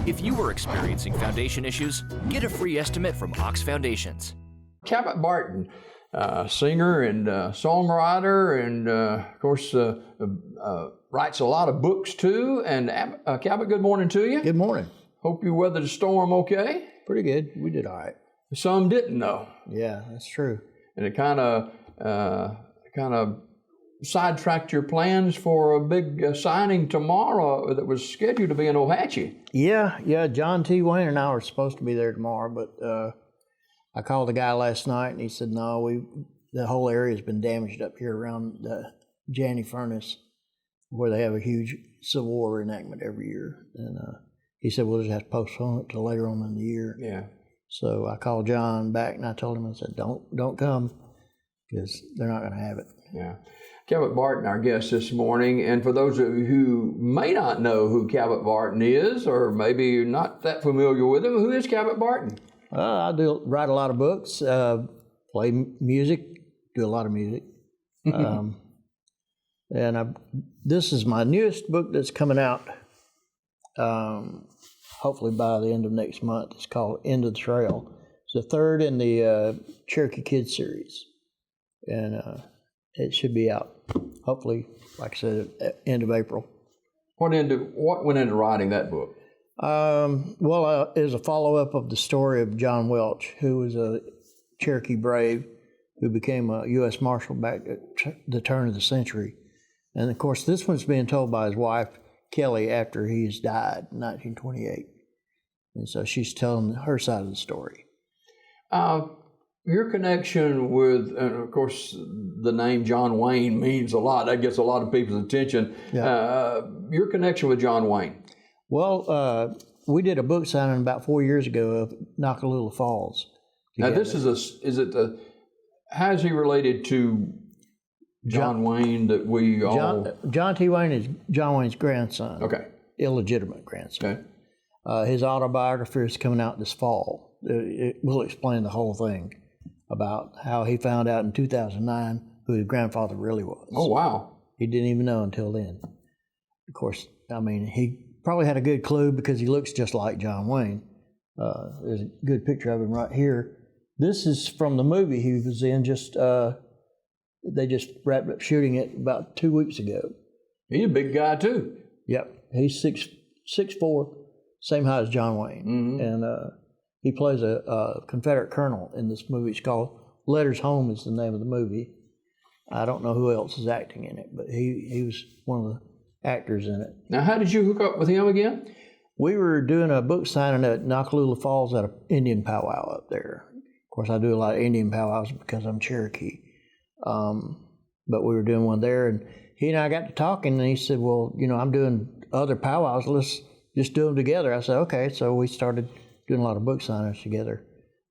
If you are experiencing foundation issues, get a free estimate from Ox Foundations. Cabot Barden, singer and songwriter, and of course writes a lot of books too. And Cabot, good morning to you. Good morning. Hope you weathered the storm okay. Pretty good. We did all right. Some didn't though. Yeah, that's true. And it kind of sidetracked your plans for a big signing tomorrow that was scheduled to be in Ohatchee. Yeah. John T. Wayne and I were supposed to be there tomorrow, but I called the guy last night and he said, no, the whole area's been damaged up here around the Janney Furnace, where they have a huge Civil War reenactment every year. And he said, we'll just have to postpone it till later on in the year. Yeah. So I called John back and I told him, I said, don't come, because they're not going to have it. Yeah. Cabot Barden, our guest this morning, and for those of you who may not know who Cabot Barden is, or maybe you're not that familiar with him, who is Cabot Barden? I write a lot of books, play music, do a lot of music. And this is my newest book that's coming out, hopefully by the end of next month. It's called End of the Trail. It's the third in the Cherokee Kids series. And it should be out, hopefully, like I said, at end of April. What went into writing that book? It was a follow-up of the story of John Welch, who was a Cherokee brave who became a U.S. Marshal back at the turn of the century. And, of course, this one's being told by his wife, Kelly, after he's died in 1928. And so she's telling her side of the story. Your connection with, and of course, the name John Wayne means a lot. That gets a lot of people's attention. Yeah. Your connection with John Wayne. Well, we did a book signing about 4 years ago of Nakalula Falls. Together. Now, this how is he related to John Wayne that we all... John T. Wayne is John Wayne's grandson. Okay. Illegitimate grandson. Okay. His autobiography is coming out this fall. It will explain the whole thing about how he found out in 2009 who his grandfather really was. Oh, wow. He didn't even know until then. Of course, I mean, he probably had a good clue because he looks just like John Wayne. There's a good picture of him right here. This is from the movie he was in. They just wrapped up shooting it about 2 weeks ago. He's a big guy, too. Yep. He's 6'4", same height as John Wayne. Mm-hmm. And he plays a Confederate colonel in this movie. It's called Letters Home is the name of the movie. I don't know who else is acting in it, but he was one of the actors in it. Now, how did you hook up with him again? We were doing a book signing at Nakalula Falls at an Indian powwow up there. Of course, I do a lot of Indian powwows because I'm Cherokee. But we were doing one there, and he and I got to talking, and he said, well, I'm doing other powwows. Let's just do them together. I said, okay. So we started doing a lot of book signings together,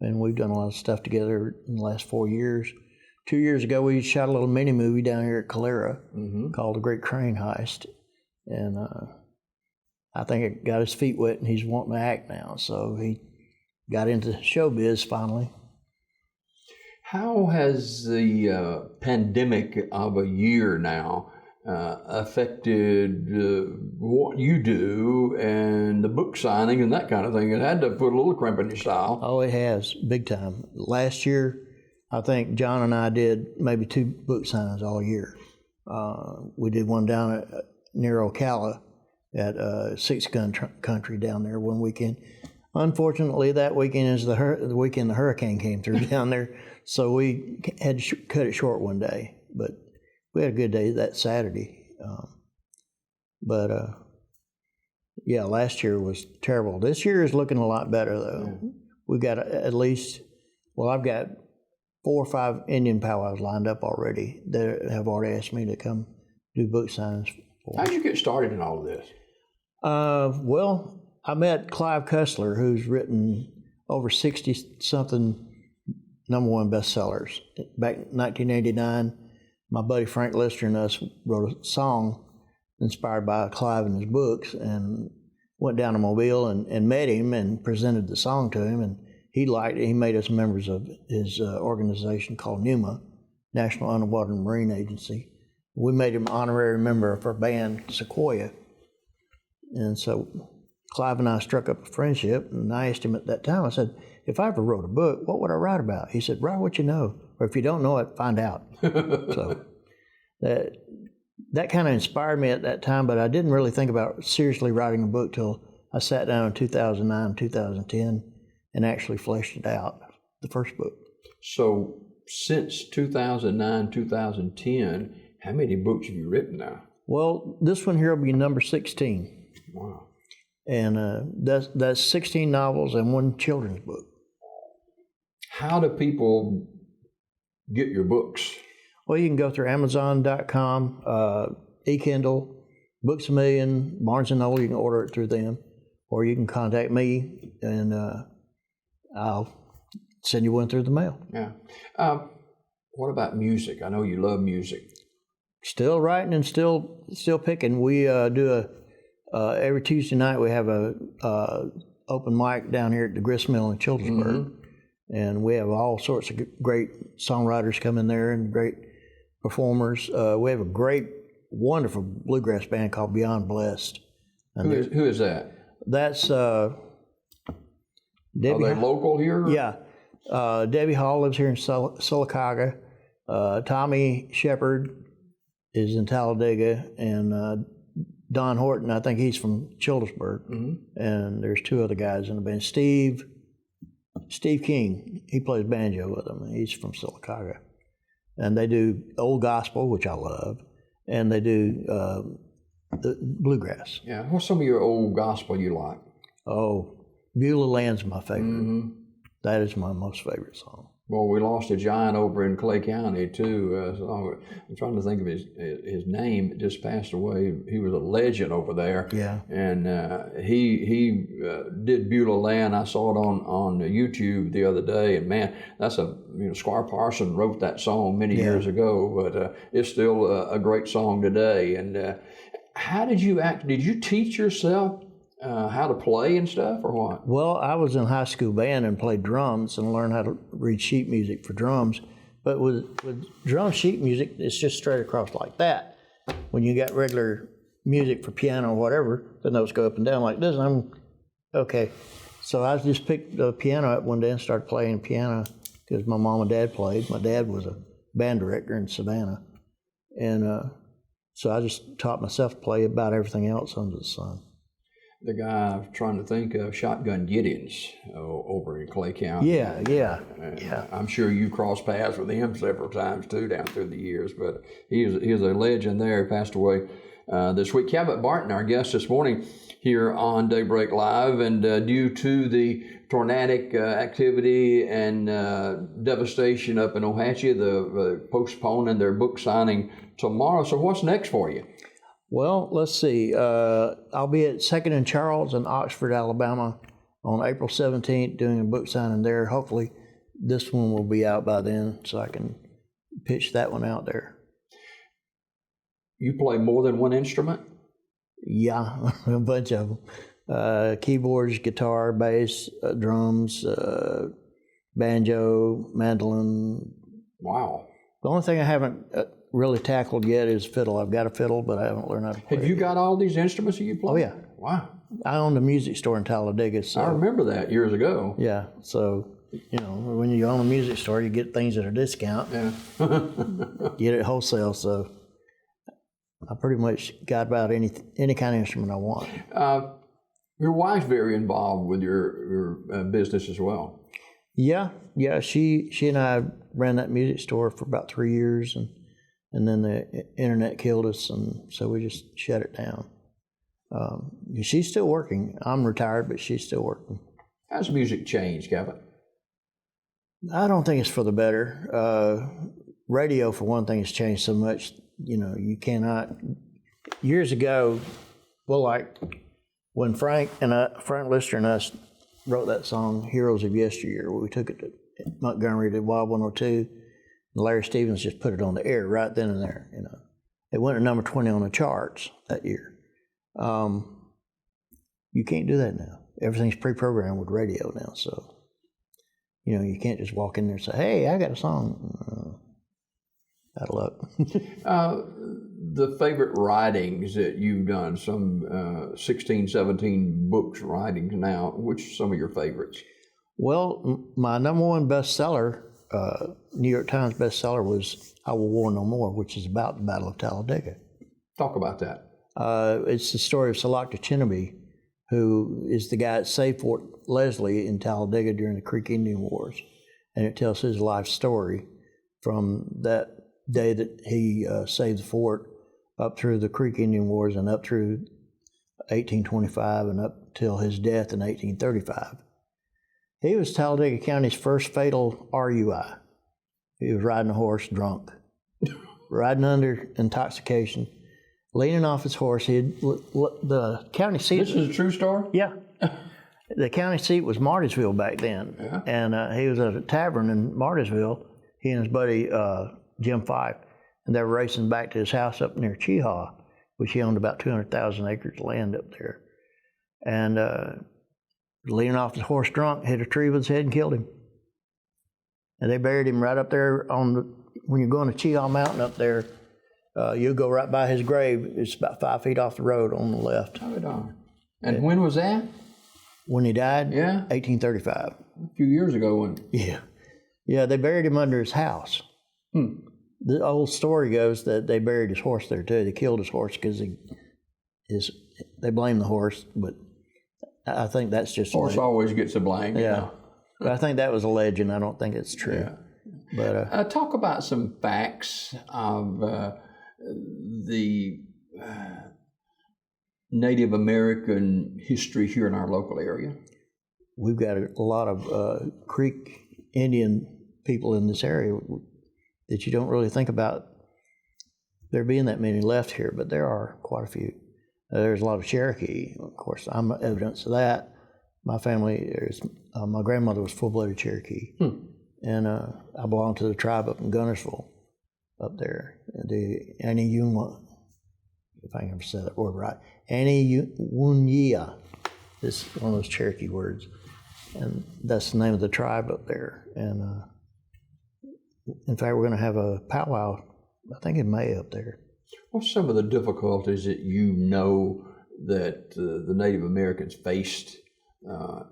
and we've done a lot of stuff together in the last 4 years. 2 years ago, we shot a little mini movie down here at Calera called The Great Crane Heist, and I think it got his feet wet, and he's wanting to act now, so he got into showbiz finally. How has the pandemic of a year now affected what you do and the book signing and that kind of thing? It had to put a little crimp in your style. Oh, it has, big time. Last year, I think John and I did maybe 2 book signings all year. We did one down near Ocala at Six Gun Country down there one weekend. Unfortunately, that weekend is the weekend the hurricane came through down there, so we had to cut it short one day. But we had a good day that Saturday. Yeah, last year was terrible. This year is looking a lot better, though. Yeah. We've got I've got 4 or 5 Indian powwows lined up already that have already asked me to come do book signings for. How did you get started in all of this? Well, I met Clive Cussler, who's written over 60-something #1 bestsellers. Back in 1989, my buddy Frank Lister and us wrote a song inspired by Clive and his books, and went down to Mobile and met him and presented the song to him, and he liked it. He made us members of his organization called NUMA, National Underwater Marine Agency. We made him an honorary member of our band, Sequoia. And so Clive and I struck up a friendship, and I asked him at that time, I said, if I ever wrote a book, what would I write about? He said, write what you know, or if you don't know it, find out. So that kind of inspired me at that time, but I didn't really think about seriously writing a book till I sat down in 2009, 2010, and actually fleshed it out, the first book. So since 2009, 2010, how many books have you written now? Well, this one here will be number 16. Wow. And that's 16 novels and one children's book. How do people get your books? Well, you can go through Amazon.com, eKindle, Books A Million, Barnes & Noble. You can order it through them. Or you can contact me, and I'll send you one through the mail. Yeah. What about music? I know you love music. Still writing and still picking. We do every Tuesday night we have a open mic down here at the Grist Mill in Childersburg, and we have all sorts of great songwriters come in there and great performers. We have a great, wonderful bluegrass band called Beyond Blessed. And who is that? That's Debbie. Are they local here? Yeah. Debbie Hall lives here in Sylacauga. Tommy Shepard is in Talladega, and Don Horton, I think he's from Childersburg. And there's two other guys in the band. Steve King, he plays banjo with them. He's from Sylacauga. And they do old gospel, which I love, and they do the bluegrass. Yeah. What's some of your old gospel you like? Oh, Beulah Land's my favorite. That is my most favorite song. Well, we lost a giant over in Clay County too. So I'm trying to think of his name. It just passed away. He was a legend over there. Yeah. And he did Beulah Land. I saw it on YouTube the other day. And man, that's Squire Parson wrote that song many years ago, but it's still a great song today. And how did you act? Did you teach yourself how to play and stuff, or what? Well, I was in high school band and played drums and learned how to read sheet music for drums. But with drum sheet music, it's just straight across like that. When you got regular music for piano or whatever, the notes go up and down like this. And I'm okay. So I just picked the piano up one day and started playing piano because my mom and dad played. My dad was a band director in Savannah, and so I just taught myself to play about everything else under the sun. The guy I'm trying to think of, Shotgun Gideons, over in Clay County. Yeah. I'm sure you crossed paths with him several times too down through the years, but he is a legend there. He passed away this week. Cabot Barden, our guest this morning here on Daybreak Live, and due to the tornadic activity and devastation up in Ohatchee, they're postponing their book signing tomorrow. So what's next for you? Well, let's see. I'll be at Second and Charles in Oxford, Alabama on April 17th doing a book signing there. Hopefully this one will be out by then so I can pitch that one out there. You play more than one instrument? Yeah, a bunch of them. Keyboards, guitar, bass, drums, banjo, mandolin. Wow. The only thing I haven't really tackled yet is fiddle. I've got a fiddle, but I haven't learned how to play. Have you got all these instruments that you play? Oh, yeah. Wow. I owned a music store in Talladega. So, I remember that years ago. Yeah, so, when you own a music store, you get things at a discount. Yeah. Get it wholesale, so I pretty much got about any kind of instrument I want. Your wife's very involved with your business as well. Yeah, she and I ran that music store for about 3 years, and then the internet killed us, and so we just shut it down. She's still working. I'm retired, but she's still working. How's music changed, Cabot? I don't think it's for the better. Radio, for one thing, has changed so much. You cannot. Years ago, well, like when Frank Lister and us wrote that song, "Heroes of Yesteryear," we took it to Montgomery to Wild 102. And Larry Stevens just put it on the air right then and there. It went to number 20 on the charts that year. You can't do that now. Everything's pre-programmed with radio now, so you can't just walk in there and say, "Hey, I got a song." Out of luck. the favorite writings that you've done? Some 16, 17 books writings now. Which are some of your favorites? Well, my number one bestseller, New York Times bestseller, was I Will War No More, which is about the Battle of Talladega. Talk about that. It's the story of Salakta Chinnaby, who is the guy that saved Fort Leslie in Talladega during the Creek Indian Wars. And it tells his life story from that day that he saved the fort up through the Creek Indian Wars and up through 1825 and up till his death in 1835. He was Talladega County's first fatal RUI. He was riding a horse drunk, riding under intoxication, leaning off his horse. The county seat. This is a true story? Yeah. The county seat was Martinsville back then. Yeah. And he was at a tavern in Martinsville, he and his buddy Jim Fife, and they were racing back to his house up near Cheehaw, which he owned about 200,000 acres of land up there. And leaning off his horse drunk, hit a tree with his head and killed him. And they buried him right up there when you're going to Cheehaw Mountain up there, you'll go right by his grave. It's about 5 feet off the road on the left. Oh, darn. And when was that? When he died? Yeah. 1835. A few years ago. Yeah. Yeah, they buried him under his house. The old story goes that they buried his horse there too. They killed his horse because they blame the horse, but I think that's just Horse always gets the blame. Yeah. You know. But I think that was a legend. I don't think it's true. Yeah. But talk about some facts of the Native American history here in our local area. We've got a lot of Creek Indian people in this area that you don't really think about there being that many left here, but there are quite a few. There's a lot of Cherokee. Of course, I'm evidence of that. My family, my grandmother was full-blooded Cherokee, and I belong to the tribe up in Gunnersville, up there. The Aniunwa, if I can ever say that word right, Aniunwa is one of those Cherokee words, and that's the name of the tribe up there. And in fact, we're going to have a powwow, I think in May up there. What's some of the difficulties that you know that the Native Americans faced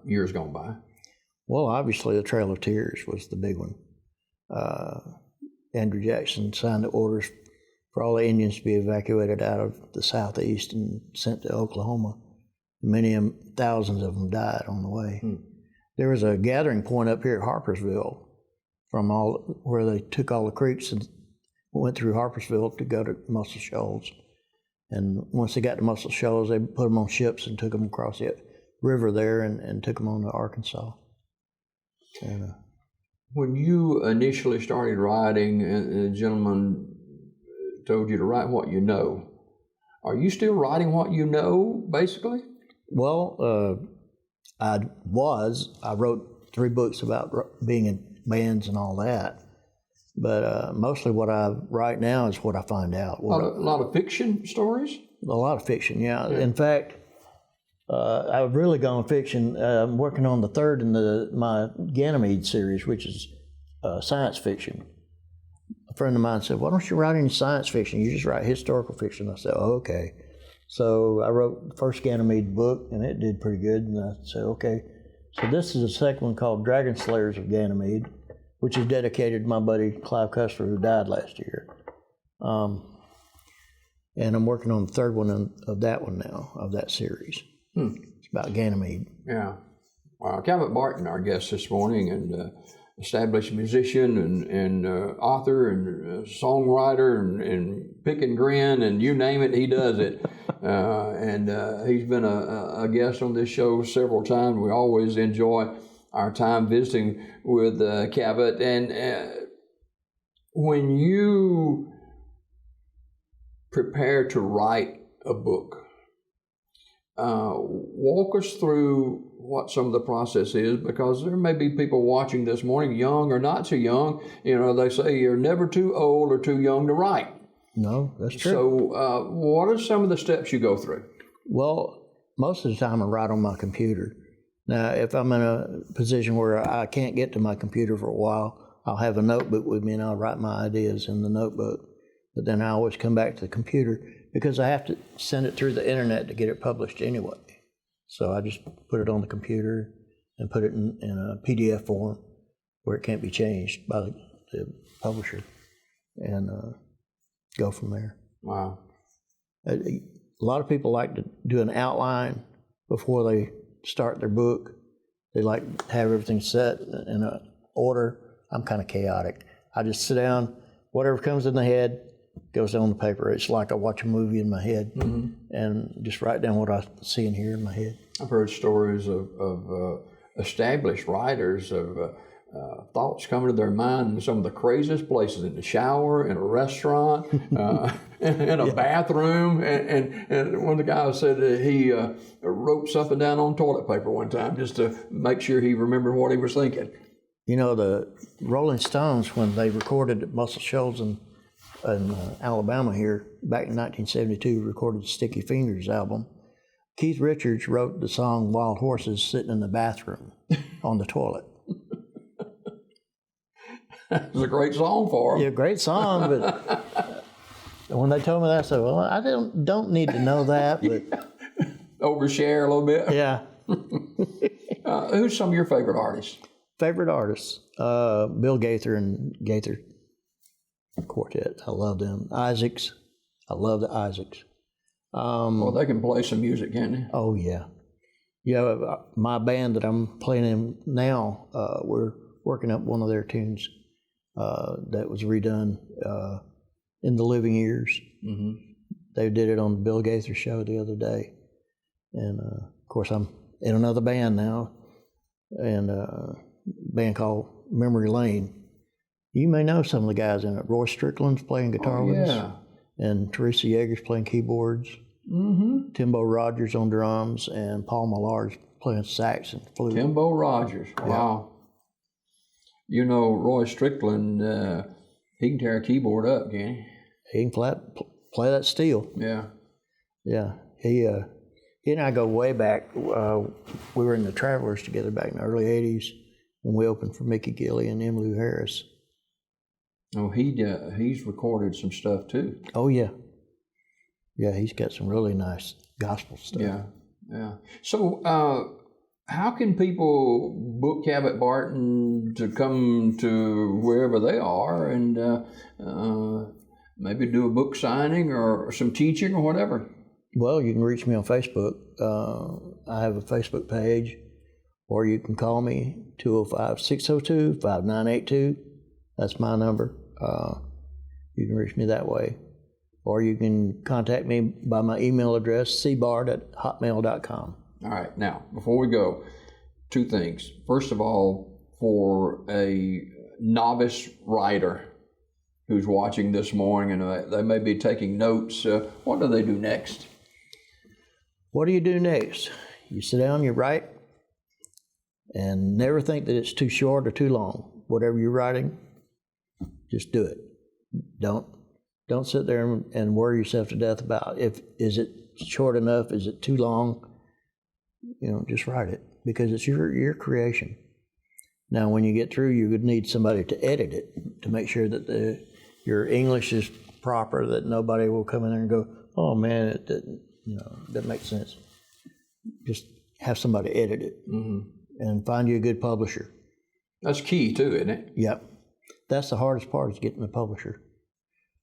years gone by? Well, obviously the Trail of Tears was the big one. Andrew Jackson signed the orders for all the Indians to be evacuated out of the southeast and sent to Oklahoma. Many of them, thousands of them died on the way. There was a gathering point up here at Harpersville from where they took all the creeks and went through Harpersville to go to Muscle Shoals. And once they got to Muscle Shoals, they put them on ships and took them across the river there and took them on to Arkansas. And, when you initially started writing, and the gentleman told you to write what you know, are you still writing what you know, basically? Well, I wrote 3 books about being in bands and all that. But mostly what I write now is what I find out. A lot of fiction stories? A lot of fiction, yeah. In fact, I've really gone fiction. I'm working on the 3rd in my Ganymede series, which is science fiction. A friend of mine said, why don't you write any science fiction? You just write historical fiction. I said, oh, okay. So I wrote the first Ganymede book, and it did pretty good. And I said, okay. So this is the second one called Dragon Slayers of Ganymede, which is dedicated to my buddy Clive Cussler, who died last year. And I'm working on the 3rd one of that one now, of that series. It's about Ganymede. Yeah. Cabot Barden, our guest this morning, and established musician and author and songwriter and pick and grin and you name it, he does it. And he's been a guest on this show several times. We always enjoy our time visiting with Cabot. And when you prepare to write a book, walk us through what some of the process is, because there may be people watching this morning, young or not so young. You know, they say you're never too old or too young to write. No, that's true. So what are some of the steps you go through? Well, most of the time I write on my computer. Now, if I'm in a position where I can't get to my computer for a while, I'll have a notebook with me and I'll write my ideas in the notebook. But then I always come back to the computer because I have to send it through the internet to get it published anyway. So I just put it on the computer and put it in a PDF form where it can't be changed by the publisher, and go from there. Wow. A lot of people like to do an outline before they start their book. They like to have everything set in an order. I'm kind of chaotic. I just sit down, whatever comes in the head goes on the paper. It's like I watch a movie in my head, and just write down what I see and hear in my head. I've heard stories of established writers of thoughts coming to their mind in some of the craziest places, in the shower, in a restaurant, in a bathroom. And one of the guys said that he wrote something down on toilet paper one time just to make sure he remembered what he was thinking. You know, the Rolling Stones, when they recorded at Muscle Shoals in Alabama here, back in 1972, recorded the Sticky Fingers album. Keith Richards wrote the song Wild Horses sitting in the bathroom on the toilet. It was a great song for him. Yeah, great song, but when they told me that, I said, well, I don't need to know that, but... Overshare a little bit? Yeah. Who's some of your favorite artists? Favorite artists? Bill Gaither and Gaither Quartet. I love them. Isaacs. I love the Isaacs. Well, they can play some music, can't they? Oh, yeah. Yeah, my band that I'm playing in now, we're working up one of their tunes that was redone in the living years. Mm-hmm. They did it on the Bill Gaither show the other day. And, of course, I'm in another band now, and a band called Memory Lane. You may know some of the guys in it. Roy Strickland's playing guitar with us. And Teresa Yeager's playing keyboards. Mm-hmm. Timbo Rogers on drums, and Paul Millard's playing sax and flute. Timbo Rogers, wow. You know, Roy Strickland, he can tear a keyboard up, can't he? He can play that steel. Yeah. Yeah. He and I go way back. We were in the Travelers together back in the early 80s when we opened for Mickey Gilley and Emmylou Harris. Oh, he's recorded some stuff too. Oh, yeah. Yeah, he's got some really nice gospel stuff. Yeah, yeah. So, how can people book Cabot Barden to come to wherever they are and maybe do a book signing or some teaching or whatever? Well, you can reach me on Facebook. I have a Facebook page, or you can call me, 205-602-5982. That's my number. You can reach me that way. Or you can contact me by my email address, cbard@hotmail.com. All right. Now, before we go, two things. First of all, for a novice writer who's watching this morning and they may be taking notes, what do they do next? What do you do next? You sit down, you write, and never think that it's too short or too long. Whatever you're writing, just do it. Don't sit there and worry yourself to death about is it short enough, is it too long? You know, just write it, because it's your creation. Now, when you get through, you would need somebody to edit it to make sure that your English is proper, that nobody will come in there and go, oh man, it didn't, that makes sense. Just have somebody edit it, and find you a good publisher. That's key too, isn't it? Yep. That's the hardest part, is getting a publisher.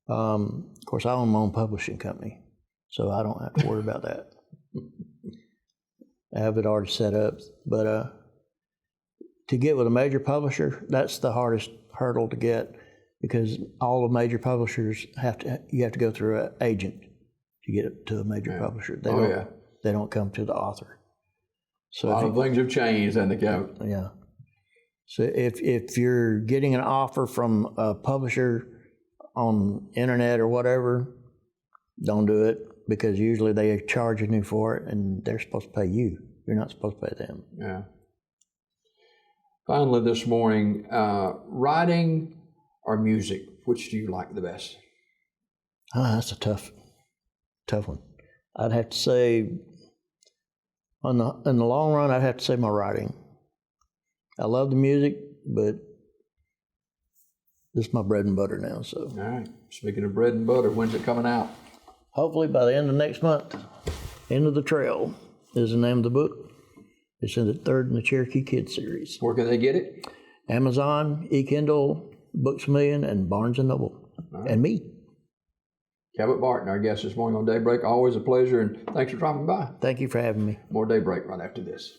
Of course, I own my own publishing company, so I don't have to worry about that. I have it already set up. But to get with a major publisher, that's the hardest hurdle to get, because all the major publishers you have to go through an agent to get it to a major publisher. They don't come to the author. So a lot of things have changed, and yeah. So if you're getting an offer from a publisher on internet or whatever, don't do it, because usually they are charging you for it, and they're supposed to pay you. You're not supposed to pay them. Yeah. Finally, this morning, writing or music, which do you like the best? That's a tough one. I'd have to say, in the long run, I'd have to say my writing. I love the music, but this is my bread and butter now. So, All right. Speaking of bread and butter, when's it coming out? hopefully by the end of next month, End of the Trail is the name of the book. It's in the third in the Cherokee Kids series. Where can they get it? Amazon, eKindle, Books A Million, and Barnes & Noble. Right. And me. Cabot Barden, our guest this morning on Daybreak. Always a pleasure, and thanks for dropping by. Thank you for having me. More Daybreak right after this.